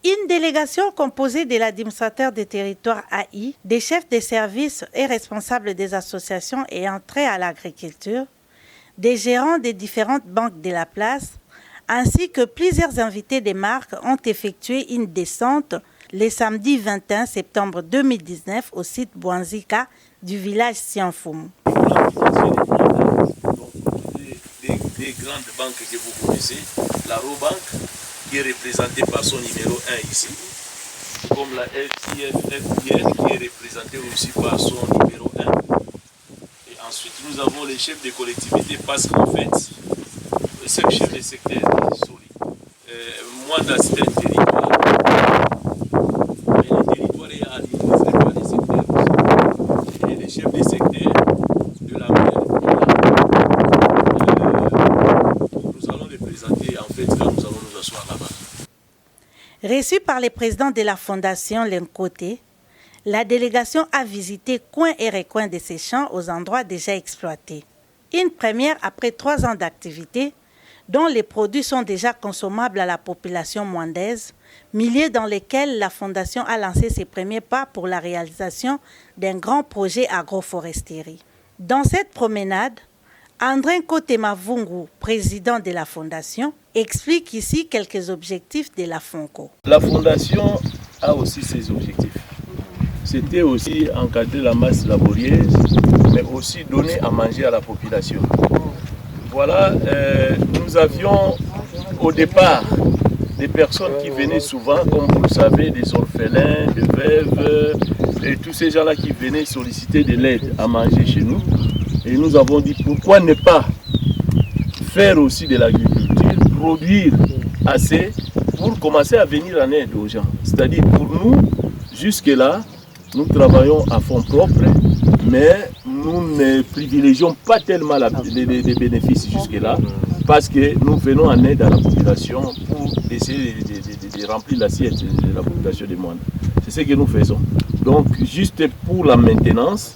Une délégation composée de l'administrateur des territoires AI, des chefs des services et responsables des associations ayant trait à l'agriculture, des gérants des différentes banques de la place, ainsi que plusieurs invités des marques ont effectué une descente le samedi 21 septembre 2019 au site Bouanzika du village Sianfoumou. Des grandes banques que vous connaissez, la Robank, qui est représentée par son numéro 1 ici, comme la FCFFIL qui est représentée aussi par son numéro 1. Et ensuite, nous avons les chefs de collectivité parce qu'en fait, chaque chef de secteur, moi, c'est un territoire. Et le territoire est administré par les secteurs aussi. Et les chefs de secteur de la mer, nous allons les présenter en fait quand nous allons nous asseoir là-bas. Reçu par les présidents de la fondation Lenkoté, la délégation a visité coins et recoins de ces champs aux endroits déjà exploités. Une première après 3 ans d'activité, dont les produits sont déjà consommables à la population mwandaise, milieu dans lesquels la fondation a lancé ses premiers pas pour la réalisation d'un grand projet agroforesterie. Dans cette promenade, André Kotemavungu, président de la fondation, explique ici quelques objectifs de la FONCO. La fondation a aussi ses objectifs. C'était aussi encadrer la masse laborieuse, mais aussi donner à manger à la population. Voilà, nous avions au départ des personnes qui venaient souvent, comme vous le savez, des orphelins, des veuves, et tous ces gens-là qui venaient solliciter de l'aide à manger chez nous. Et nous avons dit pourquoi ne pas faire aussi de l'agriculture, produire assez pour commencer à venir en aide aux gens. C'est-à-dire pour nous, jusque-là, nous travaillons à fonds propres, mais nous ne privilégions pas tellement les bénéfices jusque-là, parce que nous venons en aide à la population pour essayer de remplir l'assiette de la population du monde. C'est ce que nous faisons. Donc, juste pour la maintenance,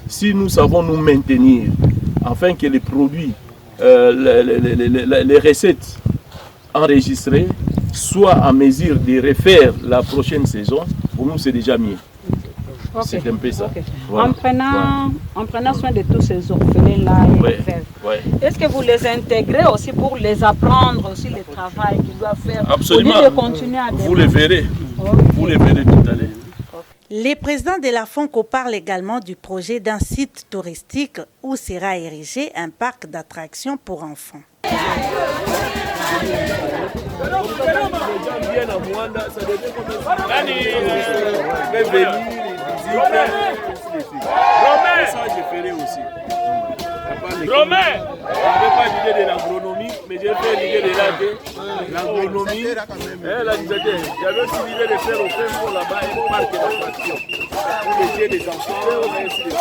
si nous savons nous maintenir, afin que les produits, les recettes enregistrées soient en mesure de refaire la prochaine saison, pour nous c'est déjà mieux. Okay. C'est un peu ça. Okay. Voilà. En prenant soin de tous ces orphelins-là, est-ce que vous les intégrez aussi pour les apprendre aussi le travail qu'ils doivent faire? Absolument. De continuer à vous les verrez. Okay. Vous les verrez tout à l'heure. Les présidents de la FONCO parlent également du projet d'un site touristique où sera érigé un parc d'attractions pour enfants. Ça, je ferai aussi. Je n'avais pas l'idée de l'agronomie, mais j'ai fait l'idée de l'agronomie. J'avais aussi l'idée de faire au fin là-bas un parc d'attraction pour les des enfants, et ainsi de suite.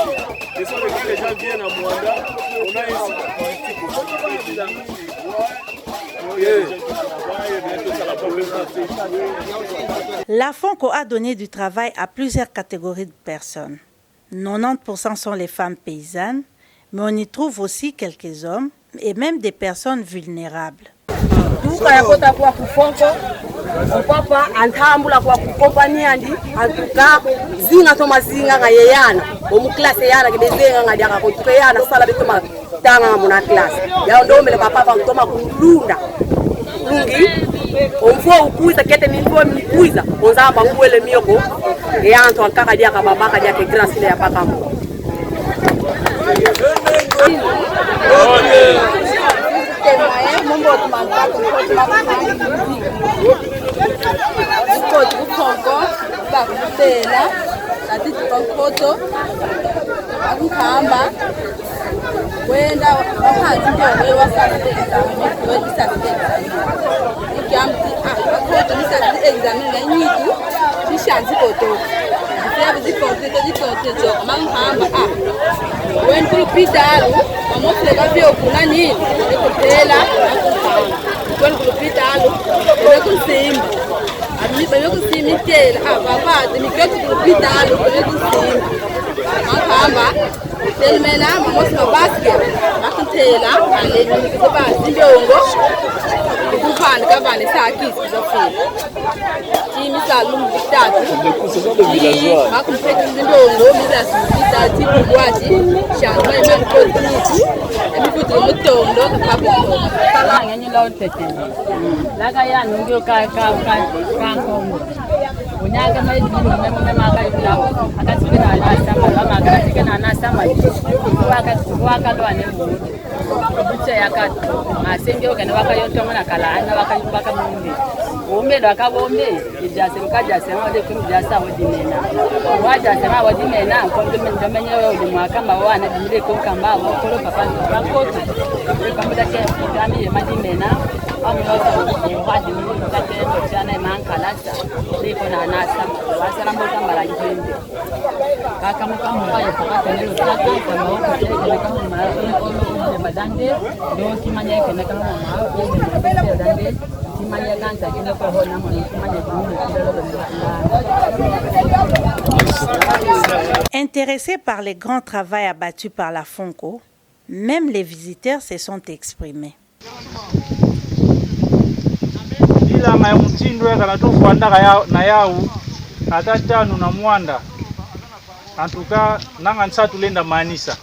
Et ça, quand les gens viennent à Mwanda, on a un site touristique aussi. La FONCO a donné du travail à plusieurs catégories de personnes. 90% sont les femmes paysannes, mais on y trouve aussi quelques hommes et même des personnes vulnérables. Omfo ukuiza kete minfo mikuiza onzamba ngwele miyoko yanto ankaka dia kababa kadia ke grâce ya pakambo wenda wakati ndio wasafika wesafika ikamti akoto misafika examen na nyitu nishanzi koto ndiyabe zikote manhamba wendri pitalu amofeka byo kuna nini ekopela kweli kupitalu bekusimba bekusimitela ababade mikwetu kupitalu bekusimba manhamba telmela mamos mabasket akuthela aleni kuba zimbongo kuba Ce sont des villageois. Unyaga mai dino mema maka yula akasikena anasama lama akasikena anasama waka ndo anemu bucha yakati asenge okane waka yotomona kala ana waka munde ombe ndo akabombe ijase mukaja sema de kumjasa wodimena waja sema wodimena konde mendomenya wewe ulimwaka mawana dimile konkamba okolo papa bakoto kamuda ke kami yemadimena Intéressés par les grands travaux abattus par la Fonco, même les visiteurs se sont exprimés. Bilanga ya mtindo kana tufuandaka na yau atatanu na mwanda antuka nanga nsatu lenda manisa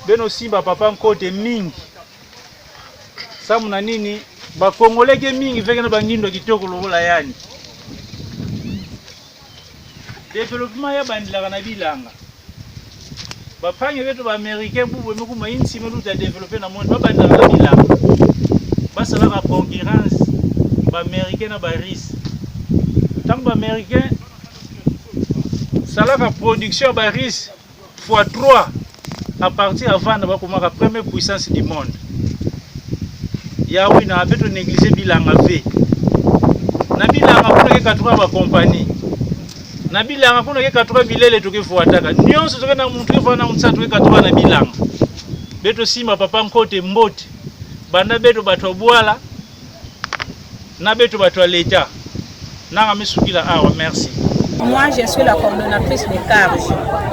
beno simba papa nkote mingi samu na nini bakongoleke mingi veke na bangindo kitoko lobola yani development ya bandila kana bilanga bapange beto ba américain bubu mekuma insi meluta developer na monde babandila kana bilanga basa la concurrence ba américain na ba russe tant ba américain ça la production ba russe x3 à partir avant de la première puissance du monde. Ya oui na beto négliger bilanga ve na bilanga kuna ke 4 ba compagnie na bilanga kuna ke 4 bilele to ke fuataka nyonso to na muntu ke fana mtsatu ke 4 na bilanga beto sima papa nkote mbote banda beto bato bwala na beto bato leta na misukila awa. Merci. Moi, je suis la coordonnatrice des CARGE.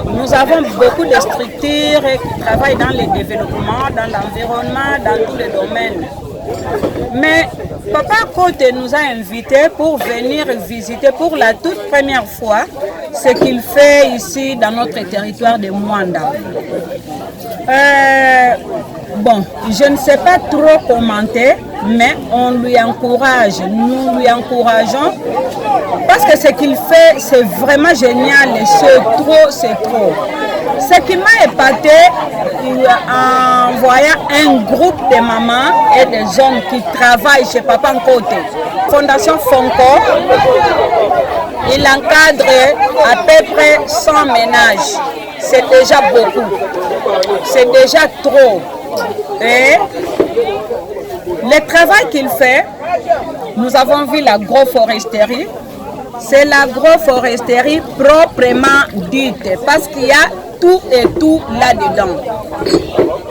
Nous avons beaucoup de structures qui travaillent dans le développement, dans l'environnement, dans tous les domaines. Mais Papa Côte nous a invités pour venir visiter pour la toute première fois ce qu'il fait ici dans notre territoire de Mwanda. Bon, je ne sais pas trop commenter, mais on lui encourage, nous lui encourageons, parce que ce qu'il fait, c'est vraiment génial, c'est trop. Ce qui m'a épaté, en voyant un groupe de mamans et de jeunes qui travaillent chez Papa Nkote, Fondation Fonco, il encadre à peu près 100 ménages. C'est déjà beaucoup, c'est déjà trop. Et le travail qu'il fait, nous avons vu l'agroforesterie. C'est l'agroforesterie proprement dite, parce qu'il y a tout et tout là-dedans.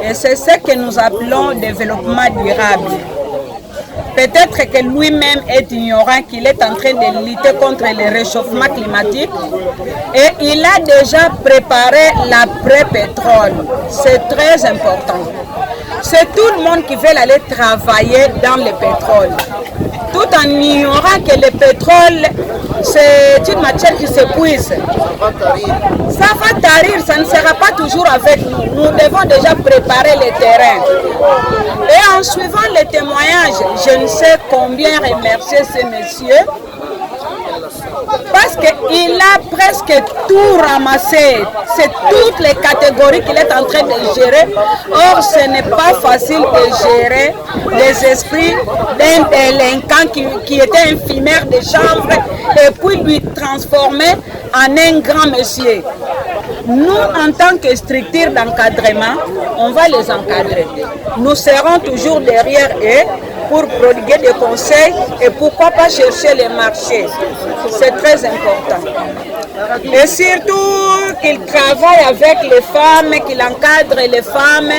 Et c'est ce que nous appelons développement durable. Peut-être que lui-même est ignorant qu'il est en train de lutter contre le réchauffement climatique et il a déjà préparé l'après-pétrole. C'est très important. C'est tout le monde qui veut aller travailler dans le pétrole, tout en ignorant que le pétrole, c'est une matière qui s'épuise. Ça va tarir, ça ne sera pas toujours avec nous. Nous devons déjà préparer le terrain. Et en suivant les témoignages, je ne sais combien remercier ces messieurs, parce qu'il a presque tout ramassé. C'est toutes les catégories qu'il est en train de gérer. Or, ce n'est pas facile de gérer les esprits d'un délinquant qui était infirmière de chambre et puis lui transformer en un grand monsieur. Nous, en tant que structure d'encadrement, on va les encadrer. Nous serons toujours derrière eux pour prodiguer des conseils et pourquoi pas chercher les marchés. C'est très important. Et surtout qu'il travaille avec les femmes, qu'il encadre les femmes.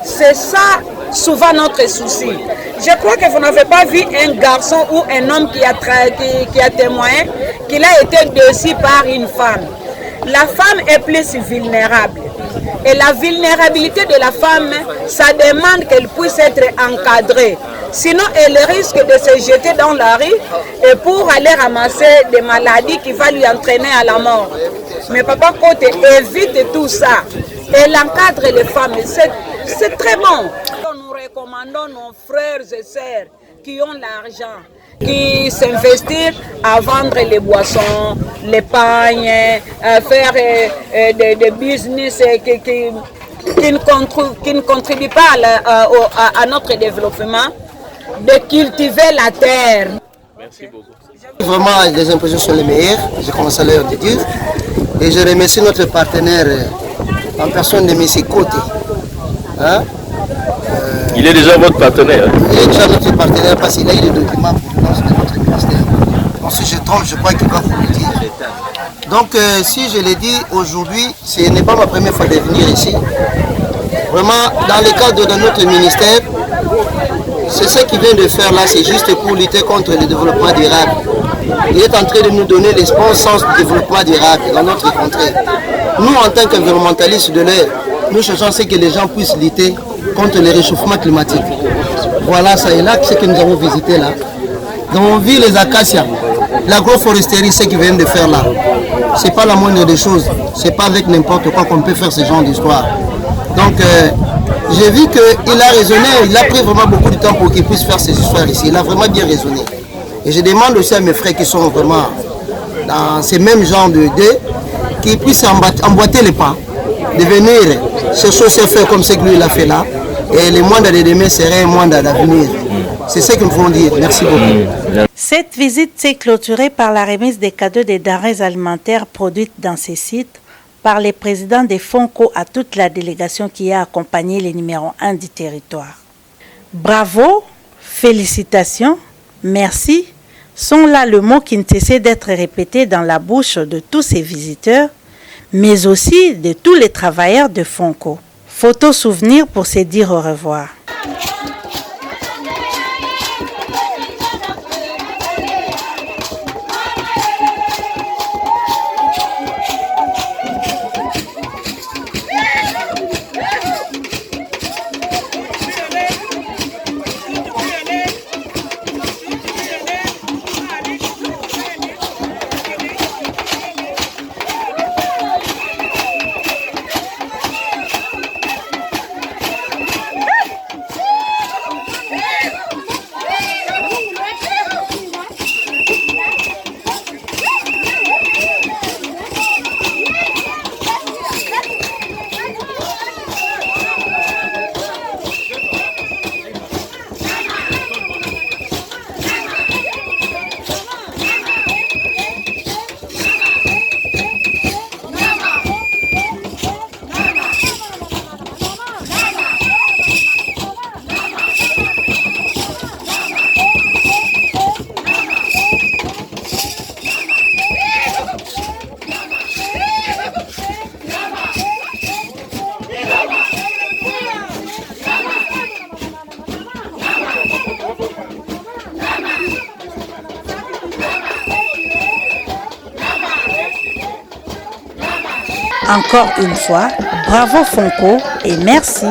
C'est ça souvent notre souci. Je crois que vous n'avez pas vu un garçon ou un homme qui a témoigné qu'il a été déçu par une femme. La femme est plus vulnérable. Et la vulnérabilité de la femme, ça demande qu'elle puisse être encadrée. Sinon, elle risque de se jeter dans la rue et pour aller ramasser des maladies qui vont lui entraîner à la mort. Mais Papa Côté évite tout ça. Elle encadre les femmes. C'est très bon. Nous recommandons nos frères et sœurs qui ont l'argent, qui s'investissent à vendre les boissons, les pagnes, à faire des business qui ne contribuent pas à notre développement, de cultiver la terre. Merci beaucoup. Vraiment, les impressions sont les meilleures, j'ai commencé à leur dire. Et je remercie notre partenaire en personne de M. Côté. Hein? Il est déjà votre partenaire. Il est déjà notre partenaire parce qu'il a eu les documents pour notre ministère. Donc si je trompe, je crois qu'il va vous le dire. Donc si je l'ai dit aujourd'hui, ce n'est pas ma première fois de venir ici. Vraiment, dans le cadre de notre ministère, c'est ce qu'il vient de faire là, c'est juste pour lutter contre le développement durable. Il est en train de nous donner l'espoir sens du développement durable dans notre contrée. Nous, en tant qu'environnementalistes de l'air, nous cherchons à ce que les gens puissent lutter contre le réchauffement climatique. Voilà, ça est là, ce que nous avons visité là. Donc on vit les acacias, l'agroforesterie, ce qu'ils viennent de faire là. Ce n'est pas la moindre des choses, ce n'est pas avec n'importe quoi qu'on peut faire ce genre d'histoire. Donc j'ai vu qu'il a raisonné, il a pris vraiment beaucoup de temps pour qu'il puisse faire ces histoires ici. Il a vraiment bien raisonné. Et je demande aussi à mes frères qui sont vraiment dans ces mêmes genres d'idées, qu'ils puissent emboîter les pas, de venir se faire comme ce que lui il a fait là. Et le monde de demain serait un monde d'avenir. C'est ce qu'il me faut dire. Merci beaucoup. Cette visite s'est clôturée par la remise des cadeaux des denrées alimentaires produites dans ces sites par les présidents des FONCO à toute la délégation qui a accompagné les numéros 1 du territoire. Bravo, félicitations, merci sont là le mot qui ne cessait d'être répété dans la bouche de tous ces visiteurs, mais aussi de tous les travailleurs de FONCO. Photo souvenir pour se dire au revoir. Encore une fois, bravo Fonco et merci.